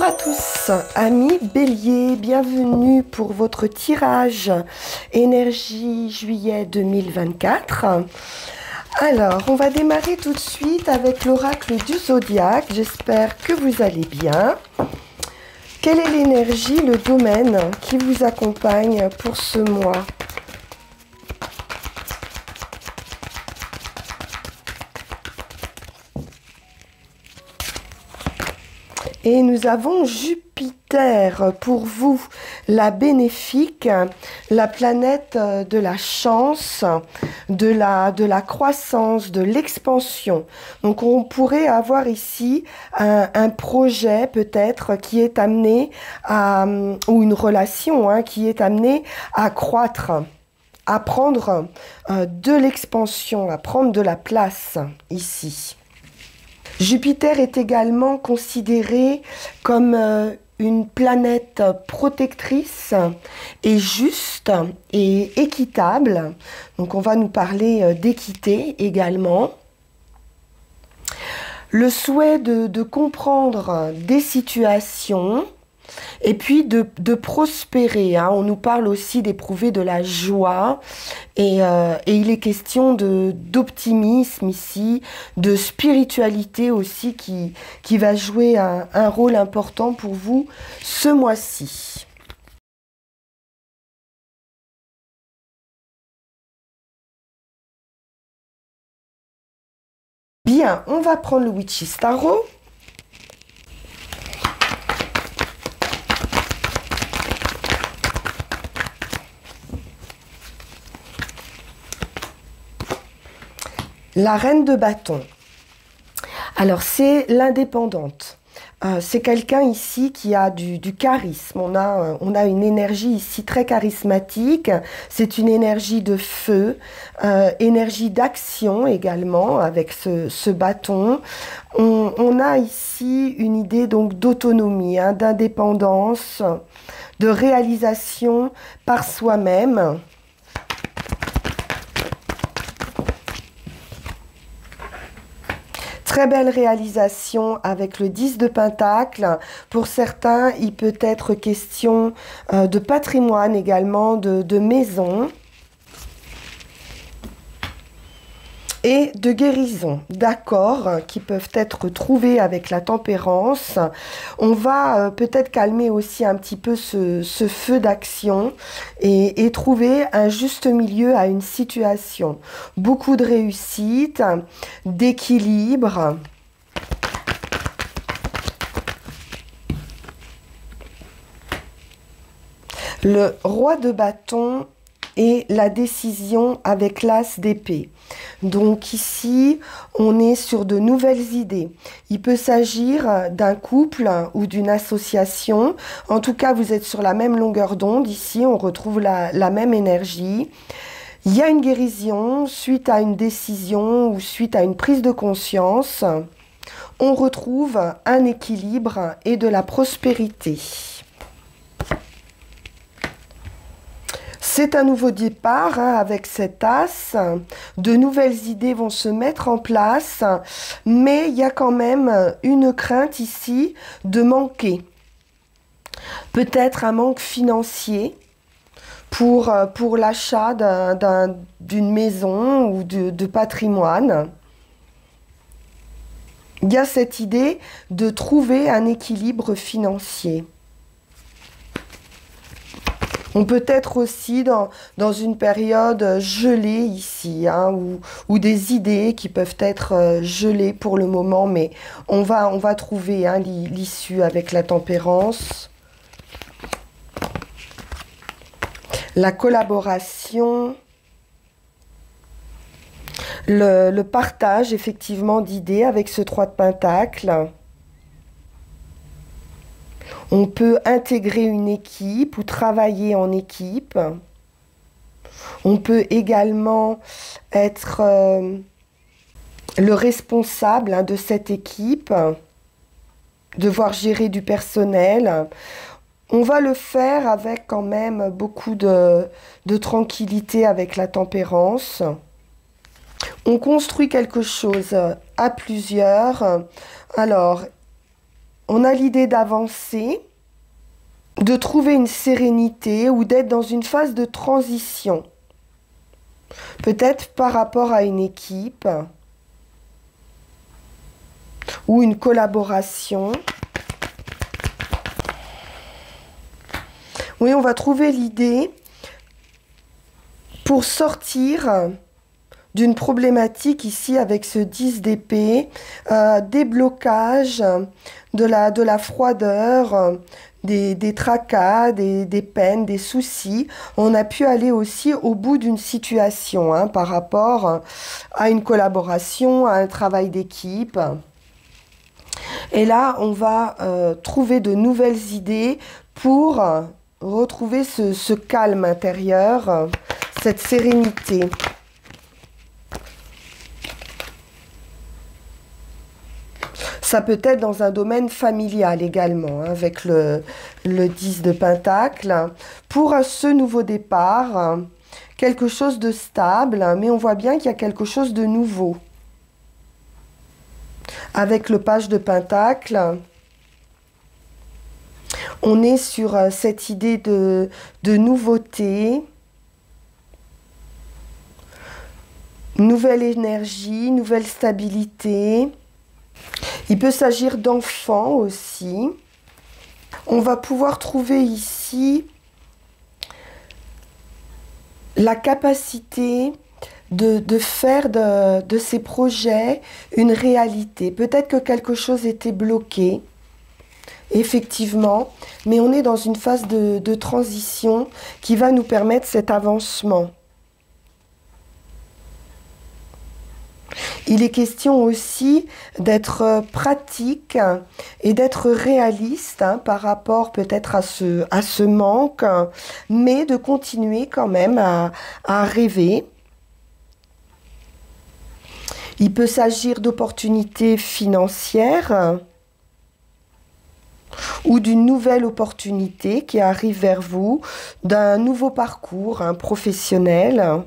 à tous, amis Bélier, bienvenue pour votre tirage énergie juillet 2024. Alors, on va démarrer tout de suite avec l'oracle du zodiaque. J'espère que vous allez bien. Quelle est l'énergie, le domaine qui vous accompagne pour ce mois ? Et nous avons Jupiter pour vous, la bénéfique, la planète de la chance, de la croissance, de l'expansion. Donc on pourrait avoir ici un projet peut-être qui est amené à, ou une relation qui est amenée à croître, à prendre de l'expansion, à prendre de la place ici. Jupiter est également considéré comme une planète protectrice et juste et équitable. Donc on va nous parler d'équité également. Le souhait de comprendre des situations et puis de prospérer. On nous parle aussi d'éprouver de la joie et il est question d'optimisme ici, de spiritualité aussi qui va jouer un rôle important pour vous ce mois-ci. Bien, on va prendre le Witch's Tarot. La reine de bâton. Alors, c'est l'indépendante. C'est quelqu'un ici qui a du charisme. On a une énergie ici très charismatique. C'est une énergie de feu, énergie d'action également avec ce bâton. On a ici une idée donc d'autonomie, d'indépendance, de réalisation par soi-même. Très belle réalisation avec le 10 de Pentacle. Pour certains, il peut être question de patrimoine également, de maison. Et de guérison, d'accords qui peuvent être trouvés avec la tempérance. On va peut-être calmer aussi un petit peu ce feu d'action et trouver un juste milieu à une situation. Beaucoup de réussite, d'équilibre. Le roi de bâton et la décision avec l'as d'épée. Donc ici, on est sur de nouvelles idées. Il peut s'agir d'un couple ou d'une association. En tout cas, vous êtes sur la même longueur d'onde. Ici, on retrouve la même énergie. Il y a une guérison suite à une décision ou suite à une prise de conscience. On retrouve un équilibre et de la prospérité. C'est un nouveau départ avec cet as. De nouvelles idées vont se mettre en place, mais il y a quand même une crainte ici de manquer. Peut-être un manque financier pour l'achat d'une maison ou de patrimoine. Il y a cette idée de trouver un équilibre financier. On peut être aussi dans une période gelée ici, ou des idées qui peuvent être gelées pour le moment, mais on va trouver l'issue avec la tempérance. La collaboration, le partage effectivement d'idées avec ce 3 de Pentacle. On peut intégrer une équipe ou travailler en équipe. On peut également être le responsable de cette équipe, devoir gérer du personnel. On va le faire avec quand même beaucoup de tranquillité avec la tempérance. On construit quelque chose à plusieurs. Alors, On a l'idée d'avancer, de trouver une sérénité ou d'être dans une phase de transition. Peut-être par rapport à une équipe ou une collaboration. Oui, on va trouver l'idée pour sortir d'une problématique ici avec ce 10 d'épée, des blocages, de la froideur, des tracas, des peines, des soucis. On a pu aller aussi au bout d'une situation hein, par rapport à une collaboration, à un travail d'équipe. Et là, on va trouver de nouvelles idées pour retrouver ce calme intérieur, cette sérénité. Ça peut être dans un domaine familial également, hein, avec le 10 de Pentacle. Pour ce nouveau départ, quelque chose de stable, mais on voit bien qu'il y a quelque chose de nouveau. Avec le page de Pentacle, on est sur cette idée de nouveauté, nouvelle énergie, nouvelle stabilité. Il peut s'agir d'enfants aussi. On va pouvoir trouver ici la capacité de faire de ces projets une réalité. Peut-être que quelque chose était bloqué, effectivement, mais on est dans une phase de transition qui va nous permettre cet avancement. Il est question aussi d'être pratique et d'être réaliste hein, par rapport peut-être à ce manque, mais de continuer quand même à rêver. Il peut s'agir d'opportunités financières ou d'une nouvelle opportunité qui arrive vers vous, d'un nouveau parcours hein, professionnel,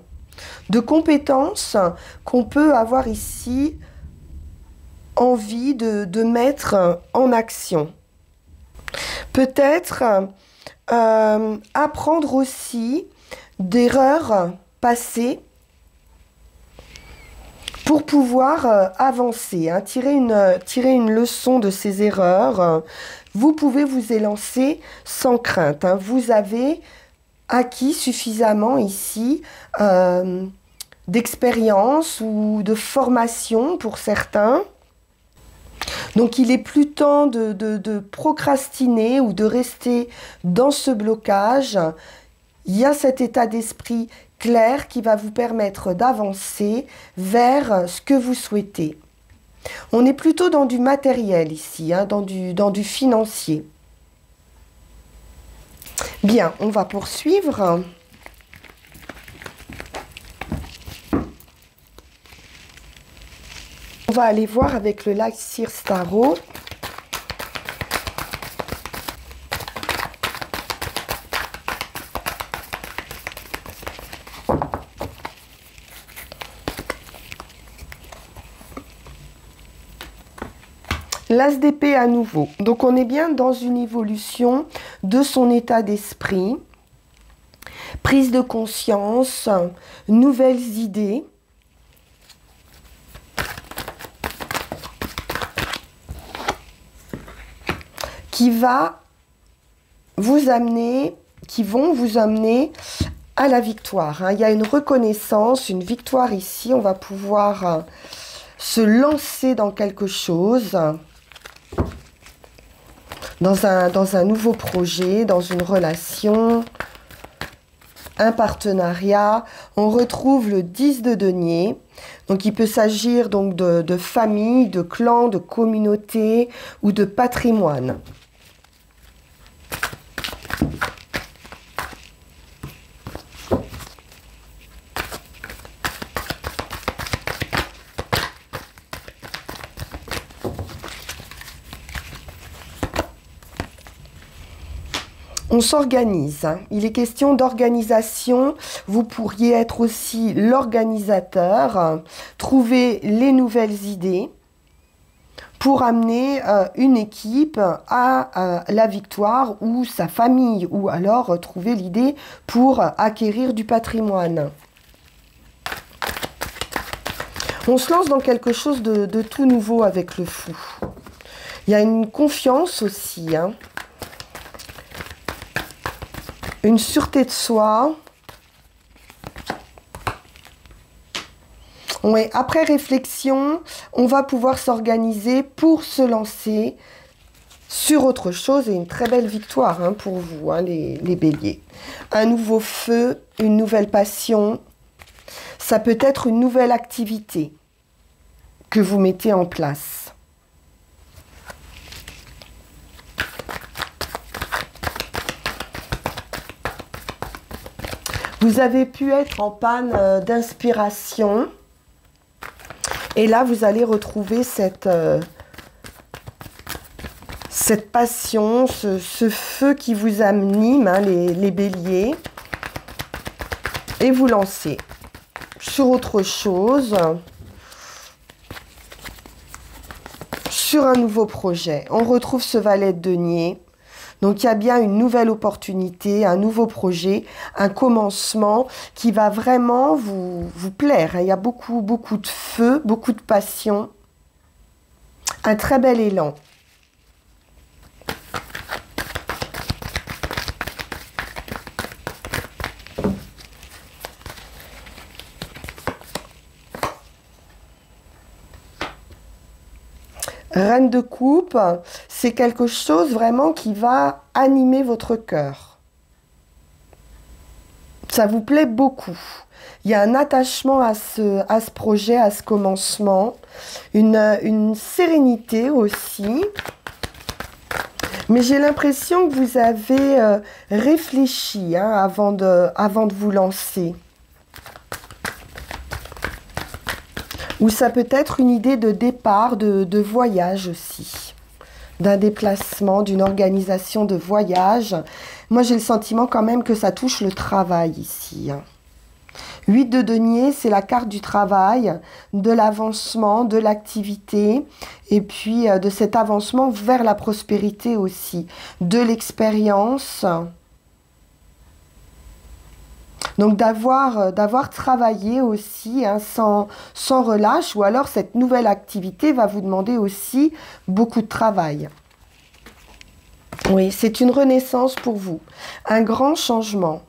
de compétences qu'on peut avoir ici envie de mettre en action. Peut-être apprendre aussi d'erreurs passées pour pouvoir avancer, hein, tirer une leçon de ces erreurs. Vous pouvez vous élancer sans crainte. Hein. Vous avez acquis suffisamment ici d'expérience ou de formation pour certains. Donc il est plus temps de procrastiner ou de rester dans ce blocage. Il y a cet état d'esprit clair qui va vous permettre d'avancer vers ce que vous souhaitez. On est plutôt dans du matériel ici, hein, dans du financier. Bien, on va poursuivre. On va aller voir avec le Light Seers Tarot. L'As d'épée à nouveau. Donc on est bien dans une évolution de son état d'esprit. Prise de conscience, nouvelles idées. Qui vont vous amener à la victoire. Hein. Il y a une reconnaissance, une victoire ici. On va pouvoir se lancer dans quelque chose. Dans un nouveau projet, dans une relation, un partenariat. On retrouve le 10 de denier. Donc il peut s'agir donc de famille, de clan, de communauté ou de patrimoine. On s'organise. Hein. Il est question d'organisation. Vous pourriez être aussi l'organisateur, trouver les nouvelles idées pour amener une équipe à la victoire ou sa famille, ou alors trouver l'idée pour acquérir du patrimoine. On se lance dans quelque chose de tout nouveau avec le fou. Il y a une confiance aussi, hein. Une sûreté de soi. Oui, après réflexion, on va pouvoir s'organiser pour se lancer sur autre chose et une très belle victoire hein, pour vous, hein, les béliers. Un nouveau feu, une nouvelle passion, ça peut être une nouvelle activité que vous mettez en place. Vous avez pu être en panne d'inspiration et là vous allez retrouver cette passion, ce feu qui vous anime, hein, les béliers, et vous lancez sur autre chose, sur un nouveau projet. On retrouve ce valet de denier. Donc il y a bien une nouvelle opportunité, un nouveau projet, un commencement qui va vraiment vous plaire. Il y a beaucoup de feu, beaucoup de passion, un très bel élan. Reine de coupe, c'est quelque chose vraiment qui va animer votre cœur. Ça vous plaît beaucoup. Il y a un attachement à ce projet, à ce commencement. Une sérénité aussi. Mais j'ai l'impression que vous avez réfléchi hein, avant de vous lancer. Ou ça peut être une idée de départ, de voyage aussi. D'un déplacement, d'une organisation de voyage. Moi, j'ai le sentiment quand même que ça touche le travail ici. 8 de denier, c'est la carte du travail, de l'avancement, de l'activité, et puis de cet avancement vers la prospérité aussi. De l'expérience. Donc d'avoir travaillé aussi hein, sans relâche, ou alors cette nouvelle activité va vous demander aussi beaucoup de travail. Oui, c'est une renaissance pour vous, un grand changement.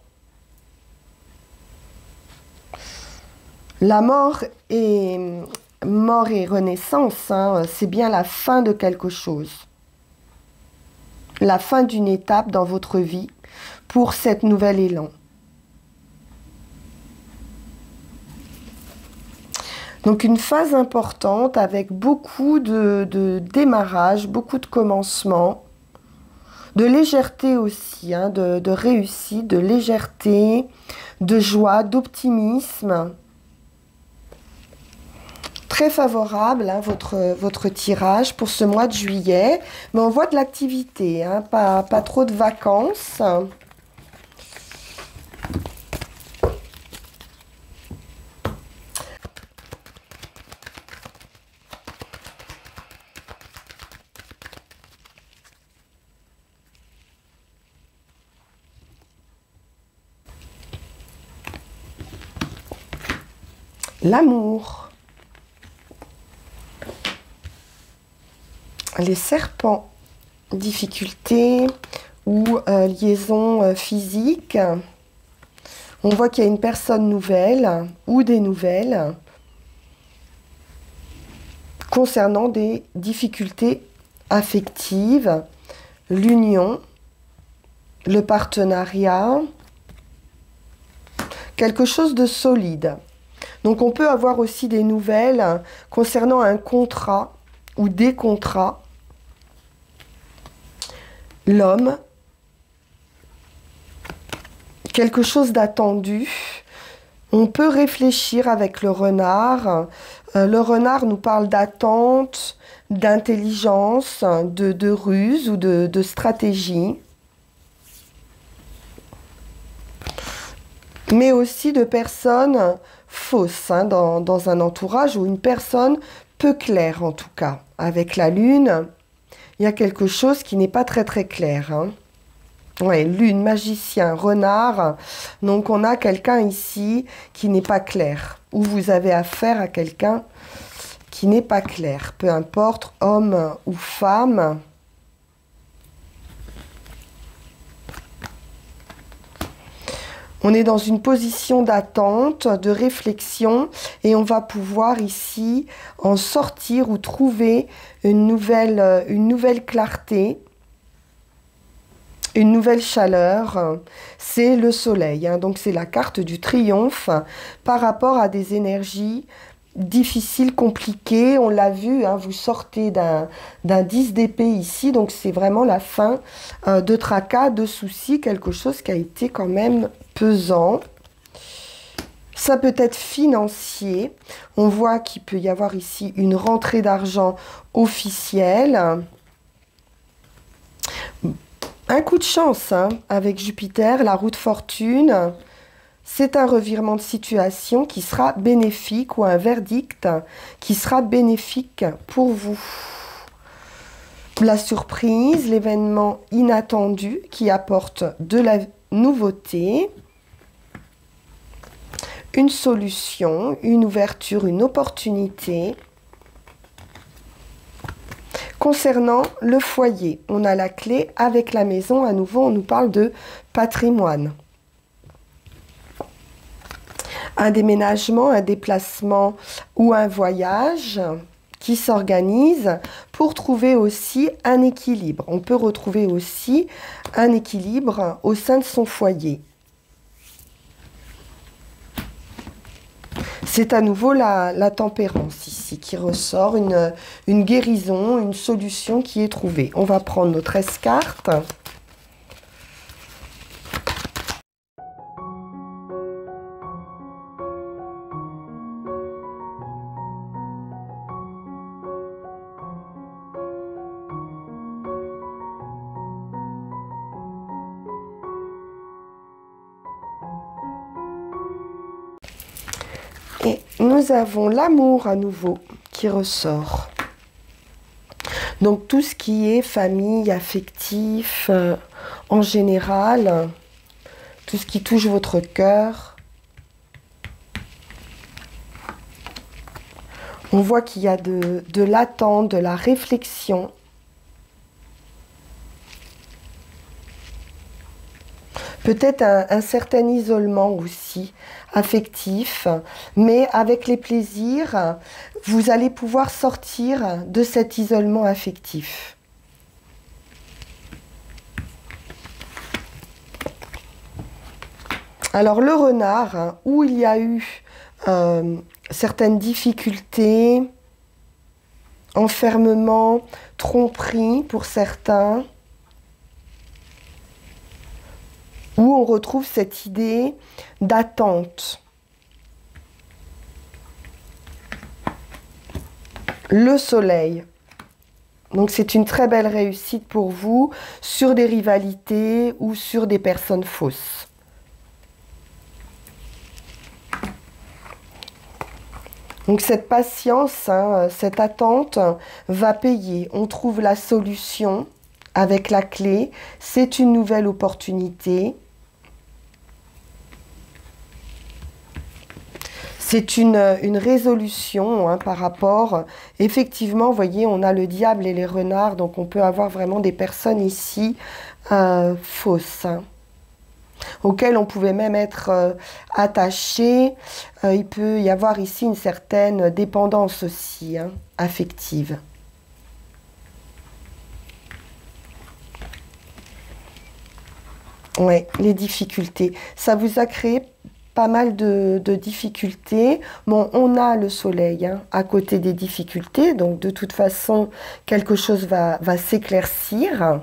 La mort et renaissance, hein, c'est bien la fin de quelque chose. La fin d'une étape dans votre vie pour cet nouvel élan. Donc une phase importante avec beaucoup de démarrage, beaucoup de commencement, de légèreté aussi, hein, de réussite, de légèreté, de joie, d'optimisme. Très favorable hein, votre tirage pour ce mois de juillet, mais on voit de l'activité, hein, pas trop de vacances. L'amour. Les serpents. Difficultés ou liaison physique. On voit qu'il y a une personne nouvelle ou des nouvelles concernant des difficultés affectives, l'union, le partenariat, quelque chose de solide. Donc on peut avoir aussi des nouvelles concernant un contrat ou des contrats. L'homme, quelque chose d'attendu. On peut réfléchir avec le renard. Le renard nous parle d'attente, d'intelligence, de ruse ou de stratégie. Mais aussi de personnes fausses hein, dans un entourage où une personne peu clair en tout cas. Avec la lune, il y a quelque chose qui n'est pas très très clair. Hein. Ouais, lune, magicien, renard. Donc on a quelqu'un ici qui n'est pas clair. Ou vous avez affaire à quelqu'un qui n'est pas clair. Peu importe, homme ou femme. On est dans une position d'attente, de réflexion, et on va pouvoir ici en sortir ou trouver une nouvelle clarté, une nouvelle chaleur. C'est le soleil, hein, donc c'est la carte du triomphe par rapport à des énergies difficiles, compliquées. On l'a vu, hein, vous sortez d'un 10 d'épée ici, donc c'est vraiment la fin de tracas, de soucis, quelque chose qui a été quand même pesant. Ça peut être financier. On voit qu'il peut y avoir ici une rentrée d'argent officielle. Un coup de chance hein, avec Jupiter, la roue de fortune. C'est un revirement de situation qui sera bénéfique ou un verdict qui sera bénéfique pour vous. La surprise, l'événement inattendu qui apporte de la nouveauté, une solution, une ouverture, une opportunité. Concernant le foyer, on a la clé avec la maison. À nouveau, on nous parle de patrimoine. Un déménagement, un déplacement ou un voyage qui s'organise pour trouver aussi un équilibre. On peut retrouver aussi un équilibre au sein de son foyer. C'est à nouveau la tempérance ici qui ressort, une guérison, une solution qui est trouvée. On va prendre nos 13 cartes. Et nous avons l'amour à nouveau qui ressort. Donc tout ce qui est famille, affectif, en général, tout ce qui touche votre cœur. On voit qu'il y a de l'attente, de la réflexion. Peut-être un certain isolement aussi, affectif, mais avec les plaisirs, vous allez pouvoir sortir de cet isolement affectif. Alors le renard, hein, où il y a eu certaines difficultés, enfermement, tromperie pour certains, où on retrouve cette idée d'attente. Le soleil. Donc c'est une très belle réussite pour vous sur des rivalités ou sur des personnes fausses. Donc cette patience, hein, cette attente va payer. On trouve la solution avec la clé. C'est une nouvelle opportunité. C'est une résolution hein, par rapport, effectivement, vous voyez, on a le diable et les renards, donc on peut avoir vraiment des personnes ici fausses, hein, auxquelles on pouvait même être attaché. Il peut y avoir ici une certaine dépendance aussi, hein, affective. Oui, les difficultés. Ça vous a créé pas mal de difficultés. Bon, on a le soleil hein, à côté des difficultés, donc de toute façon, quelque chose va s'éclaircir.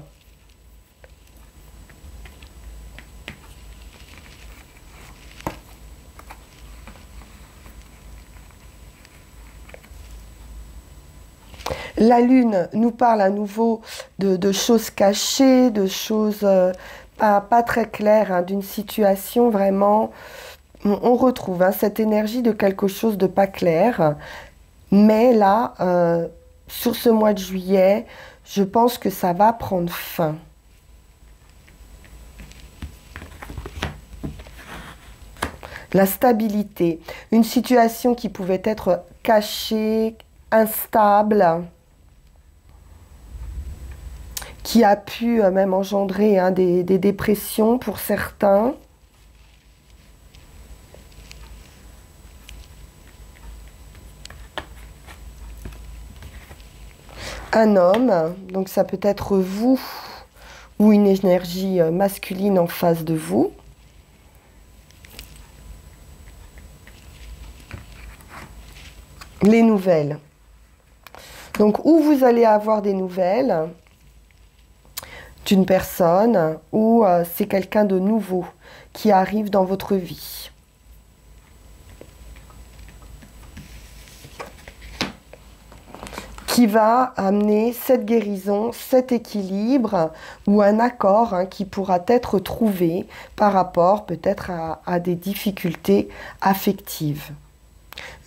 La lune nous parle à nouveau de choses cachées, de choses pas très claires, hein, d'une situation vraiment... On retrouve hein, cette énergie de quelque chose de pas clair. Mais là, sur ce mois de juillet, je pense que ça va prendre fin. La stabilité, une situation qui pouvait être cachée, instable, qui a pu même engendrer des dépressions pour certains. Un homme, donc ça peut être vous ou une énergie masculine en face de vous. Les nouvelles. Donc, où vous allez avoir des nouvelles d'une personne ou c'est quelqu'un de nouveau qui arrive dans votre vie. Qui va amener cette guérison, cet équilibre ou un accord qui pourra être trouvé par rapport peut-être à des difficultés affectives.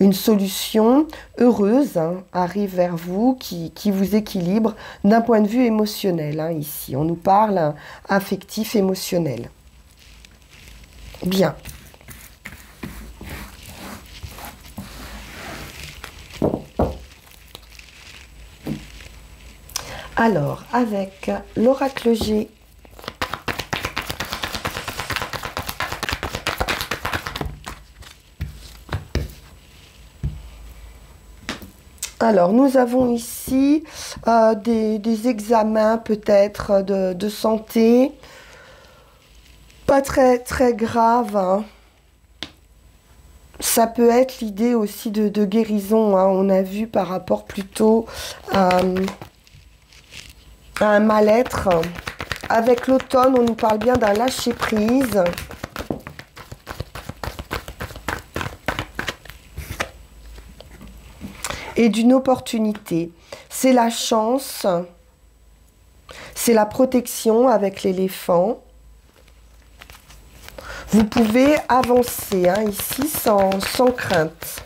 Une solution heureuse arrive vers vous qui vous équilibre d'un point de vue émotionnel. Ici, on nous parle affectif, émotionnel. Bien. Alors, avec l'oracle G, alors, nous avons ici des examens peut-être de santé, pas très graves. Ça peut être l'idée aussi de guérison. On a vu par rapport plutôt à un mal-être. Avec l'automne, on nous parle bien d'un lâcher-prise. Et d'une opportunité. C'est la chance, c'est la protection avec l'éléphant. Vous pouvez avancer ici sans crainte.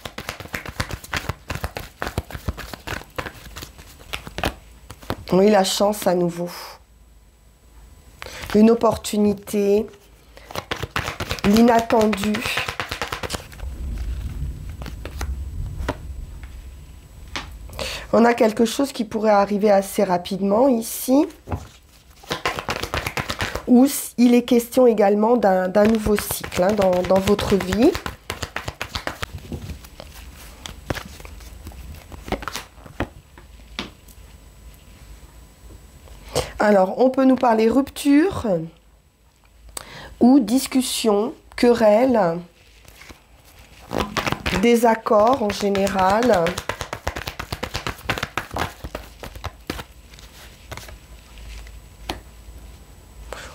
Oui, la chance à nouveau. Une opportunité, l'inattendu. On a quelque chose qui pourrait arriver assez rapidement ici. Ou il est question également d'un nouveau cycle dans votre vie. Alors, on peut nous parler rupture ou discussion, querelle, désaccord en général.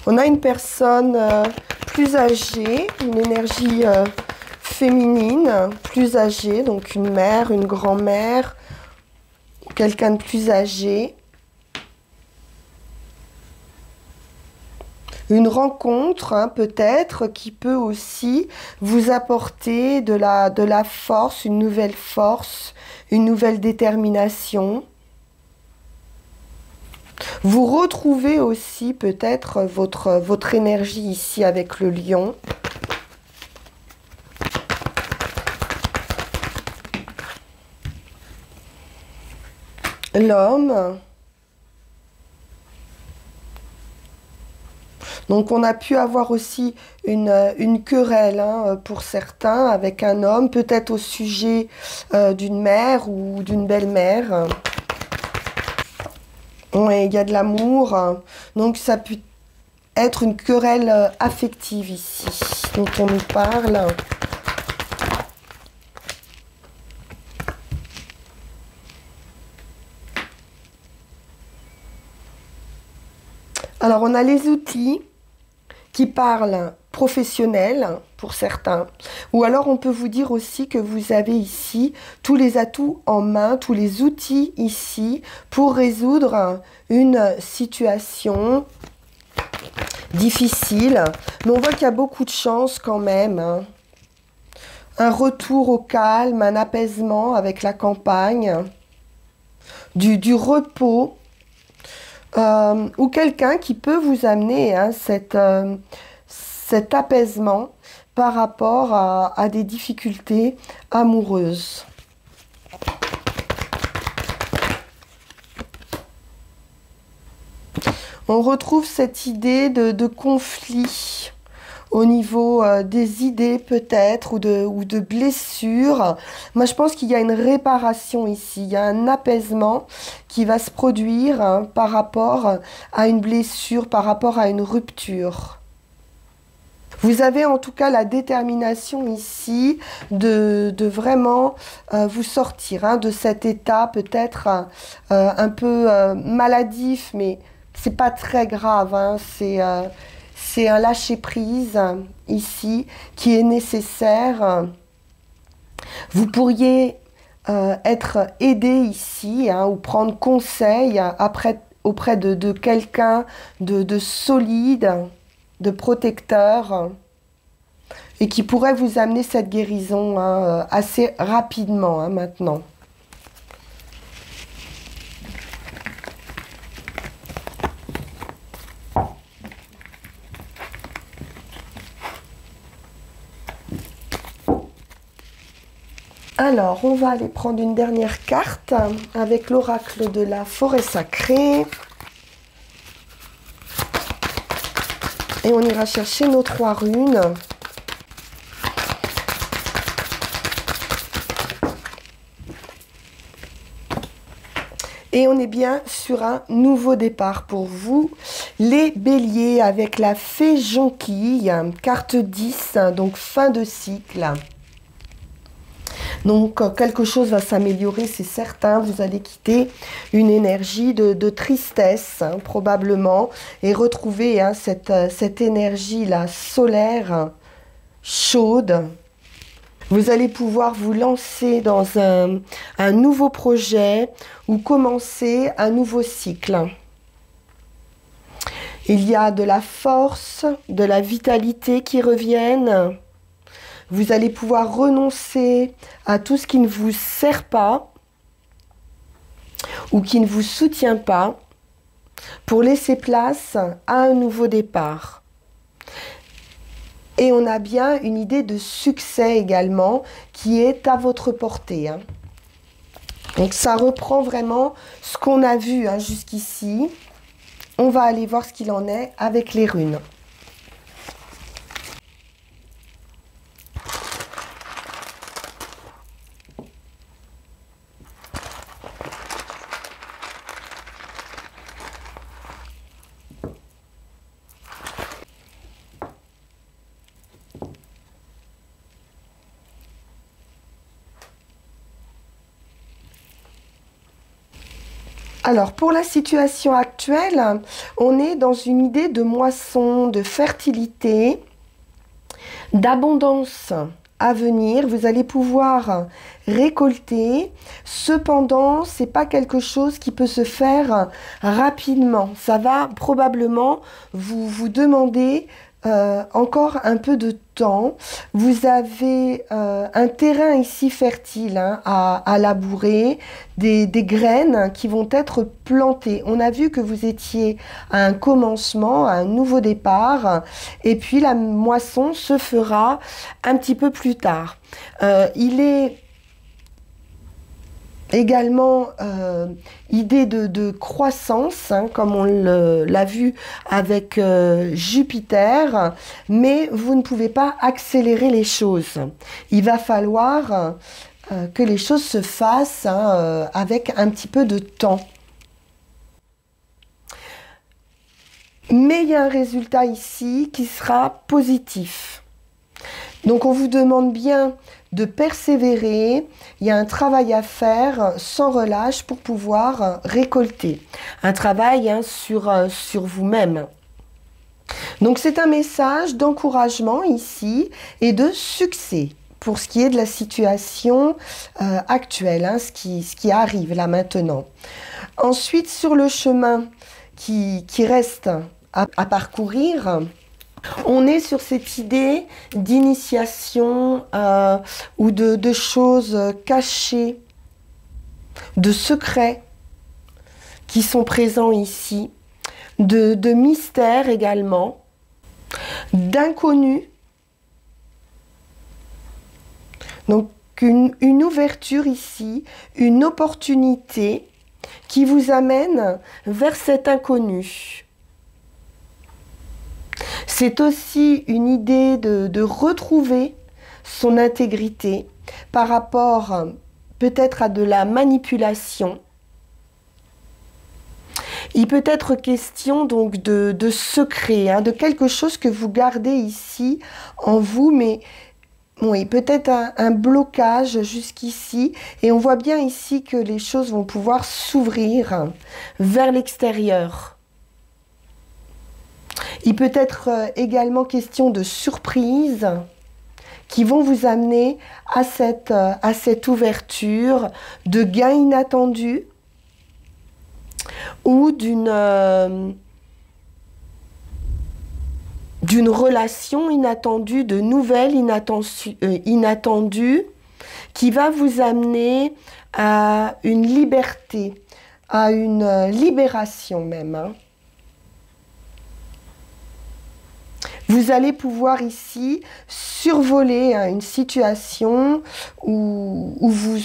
On a une personne plus âgée, une énergie féminine, plus âgée, donc une mère, une grand-mère, quelqu'un de plus âgé. Une rencontre peut-être qui peut aussi vous apporter de la force, une nouvelle détermination. Vous retrouvez aussi peut-être votre énergie ici avec le lion. L'homme. Donc on a pu avoir aussi une querelle pour certains avec un homme, peut-être au sujet d'une mère ou d'une belle-mère. Oui, il y a de l'amour, donc ça peut être une querelle affective ici, dont on nous parle. Alors, on a les outils qui parlent professionnels pour certains, ou alors on peut vous dire aussi que vous avez ici tous les atouts en main, tous les outils ici pour résoudre une situation difficile, mais on voit qu'il y a beaucoup de chance quand même. un retour au calme, un apaisement avec la campagne, du repos, ou quelqu'un qui peut vous amener hein, cet apaisement par rapport à des difficultés amoureuses. On retrouve cette idée de conflit au niveau des idées peut-être ou de blessures. Moi, je pense qu'il y a une réparation ici, il y a un apaisement qui va se produire hein, par rapport à une blessure, par rapport à une rupture. Vous avez en tout cas la détermination ici de vraiment vous sortir hein, de cet état peut-être un peu maladif, mais c'est pas très grave, hein, c'est un lâcher-prise ici qui est nécessaire. Vous pourriez être aidé ici hein, ou prendre conseil auprès de quelqu'un de solide, de protecteur et qui pourrait vous amener cette guérison hein, assez rapidement hein, maintenant. Alors, on va aller prendre une dernière carte avec l'oracle de la forêt sacrée. Et on ira chercher nos 3 runes. Et on est bien sur un nouveau départ pour vous, les béliers, avec la fée jonquille, carte 10, donc fin de cycle. Donc, quelque chose va s'améliorer, c'est certain. Vous allez quitter une énergie de tristesse, hein, probablement, et retrouver hein, cette énergie-là solaire, chaude. Vous allez pouvoir vous lancer dans un nouveau projet ou commencer un nouveau cycle. Il y a de la force, de la vitalité qui reviennent. Vous allez pouvoir renoncer à tout ce qui ne vous sert pas ou qui ne vous soutient pas pour laisser place à un nouveau départ. Et on a bien une idée de succès également qui est à votre portée. Hein. Donc ça reprend vraiment ce qu'on a vu hein, jusqu'ici. On va aller voir ce qu'il en est avec les runes. Alors, pour la situation actuelle, on est dans une idée de moisson, de fertilité, d'abondance à venir. Vous allez pouvoir récolter. Cependant, ce n'est pas quelque chose qui peut se faire rapidement. Ça va probablement vous demander encore un peu de temps. Vous avez un terrain ici fertile hein, à labourer, des graines qui vont être plantées. On a vu que vous étiez à un commencement, à un nouveau départ, et puis la moisson se fera un petit peu plus tard. Il est également idée de croissance, hein, comme on l'a vu avec Jupiter, mais vous ne pouvez pas accélérer les choses. Il va falloir que les choses se fassent hein, avec un petit peu de temps. Mais il y a un résultat ici qui sera positif. Donc on vous demande bien de persévérer, il y a un travail à faire sans relâche pour pouvoir récolter. Un travail hein, sur vous-même. Donc c'est un message d'encouragement ici et de succès pour ce qui est de la situation actuelle, hein, ce qui arrive là maintenant. Ensuite, sur le chemin qui reste à parcourir, On est sur cette idée d'initiation ou de choses cachées, de secrets qui sont présents ici, de mystères également, d'inconnus. Donc une ouverture ici, une opportunité qui vous amène vers cet inconnu. C'est aussi une idée de retrouver son intégrité par rapport peut-être à de la manipulation. Il peut être question donc de secret, hein, de quelque chose que vous gardez ici en vous, mais oui, peut-être un blocage jusqu'ici. Et on voit bien ici que les choses vont pouvoir s'ouvrir vers l'extérieur. Il peut être également question de surprises qui vont vous amener à cette ouverture, de gains inattendus ou d'une relation inattendue, de nouvelles inattendues qui va vous amener à une liberté, à une libération même, hein. Vous allez pouvoir ici survoler une situation où vous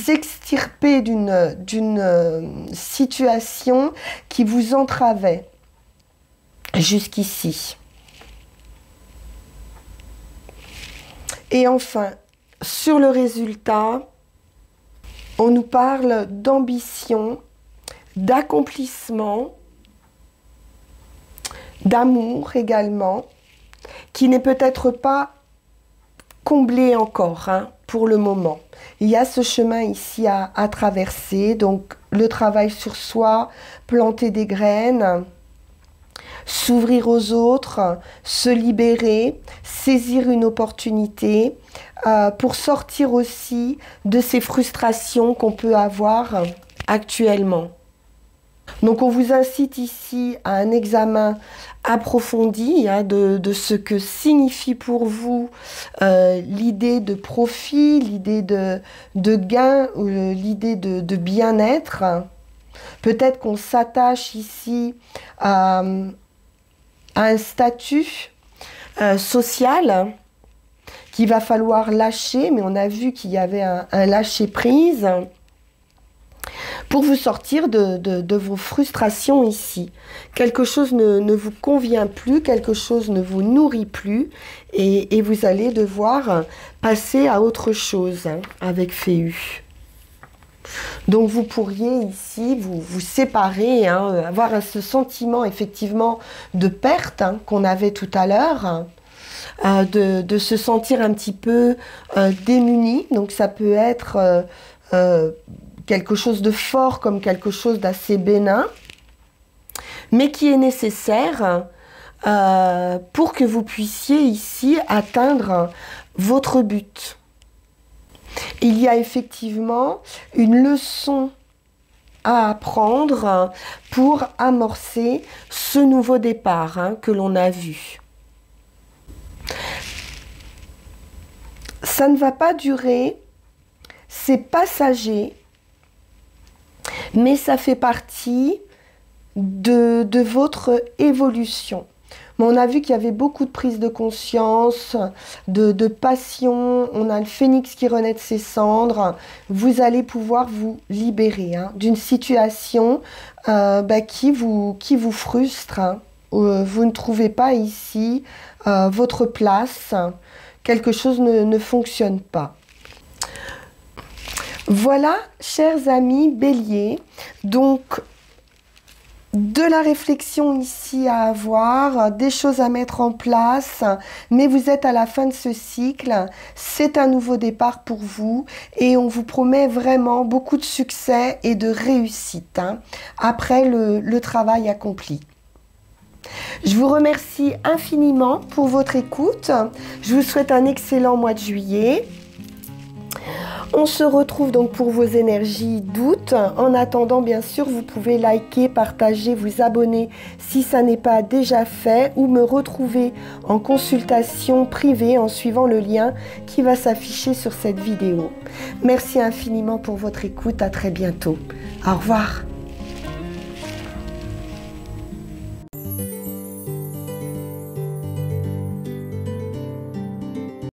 extirpez d'une situation qui vous entravait jusqu'ici. Et enfin, sur le résultat, on nous parle d'ambition, d'accomplissement, d'amour également, qui n'est peut-être pas comblé encore, hein, pour le moment. Il y a ce chemin ici à traverser, donc le travail sur soi, planter des graines, s'ouvrir aux autres, se libérer, saisir une opportunité pour sortir aussi de ces frustrations qu'on peut avoir actuellement. Donc on vous incite ici à un examen approfondi, hein, de ce que signifie pour vous l'idée de profit, l'idée de gain, ou l'idée de bien-être. Peut-être qu'on s'attache ici à un statut social qu'il va falloir lâcher, mais on a vu qu'il y avait un lâcher-prise pour vous sortir de vos frustrations ici. Quelque chose ne vous convient plus, quelque chose ne vous nourrit plus, et vous allez devoir passer à autre chose, hein, avec Féu. Donc vous pourriez ici vous séparer, hein, avoir ce sentiment effectivement de perte, hein, qu'on avait tout à l'heure, de se sentir un petit peu démuni. Donc ça peut être quelque chose de fort comme quelque chose d'assez bénin, mais qui est nécessaire pour que vous puissiez ici atteindre votre but. Il y a effectivement une leçon à apprendre pour amorcer ce nouveau départ, hein, que l'on a vu. Ça ne va pas durer, c'est passager, mais ça fait partie de votre évolution. Mais on a vu qu'il y avait beaucoup de prise de conscience, de passion. On a le phénix qui renaît de ses cendres. Vous allez pouvoir vous libérer, hein, d'une situation qui vous frustre, hein. Vous ne trouvez pas ici votre place. Quelque chose ne fonctionne pas. Voilà, chers amis Bélier, donc de la réflexion ici à avoir, des choses à mettre en place, mais vous êtes à la fin de ce cycle, c'est un nouveau départ pour vous et on vous promet vraiment beaucoup de succès et de réussite, hein, après le travail accompli. Je vous remercie infiniment pour votre écoute, je vous souhaite un excellent mois de juillet. On se retrouve donc pour vos énergies d'août. En attendant, bien sûr, vous pouvez liker, partager, vous abonner si ça n'est pas déjà fait ou me retrouver en consultation privée en suivant le lien qui va s'afficher sur cette vidéo. Merci infiniment pour votre écoute. À très bientôt. Au revoir.